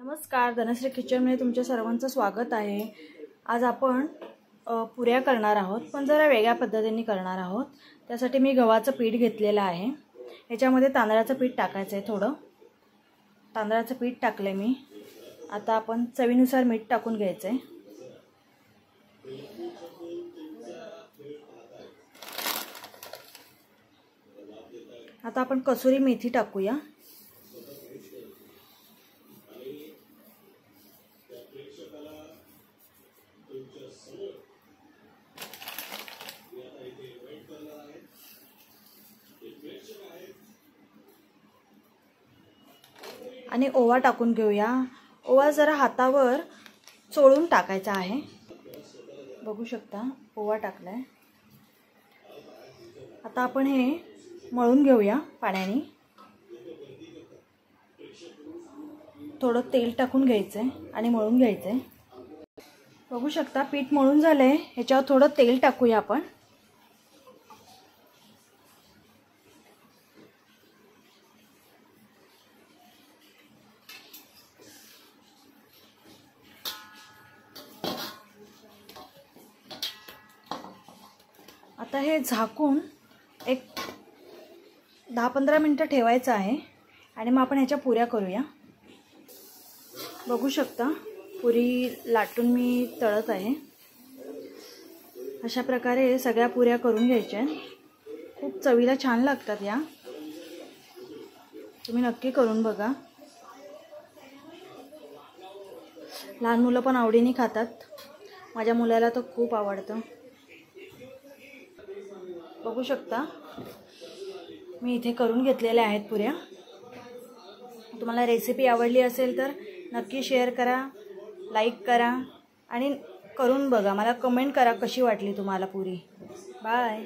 नमस्कार, धनश्री किचनमध्ये तुमच्या सर्वांचं स्वागत आहे। आज आपण पुऱ्या करणार आहोत, पण जरा वेगळ्या पद्धतीने करणार आहोत। त्यासाठी मी गव्हाचं पीठ घेतलेलं आहे। याच्यामध्ये तांदळाचं पीठ टाकायचं आहे। थोडं तांदळाचं पीठ टाकले मी। आता आपण चवीनुसार मीठ टाकून घ्यायचं आहे। आता आपण कसुरी मेथी टाकूया। आणि ओवा टाकून घेऊया। ओवा जरा हातावर चोळून टाकायचा आहे। बघू शकता ओवा टाकलाय। आता आपण हे मळून घेऊया पाण्याने। थोडं तेल टाकून घ्यायचंय आणि मळून घ्यायचंय। बघू शकता पीठ मळून झालंय। ह्याच्यावर थोडं तेल टाकूया आपण। आता हे झाकून एक 10-15 मिनिटं ठेवायचं आहे आणि मग आपण ह्याच्या पुऱ्या करूया। बघू शकता पुरी लाटून मी तळत आहे। अशा प्रकारे सगळ्या पुऱ्या करून घ्यायच्या। खूप चवीला छान लागतात या। तुम्ही नक्की करून बघा। लहान मुलं पण आवडीने खातात। माझ्या मुलाला तर खूप आवडतं। बघू शकता मी इथे करून घेतलेल्या आहेत पुऱ्या। तुम्हाला रेसिपी आवडली असेल तर नक्की शेअर करा, लाईक करा आणि करून बघा। मला कमेंट करा कशी वाटली तुम्हाला पुरी। बाय।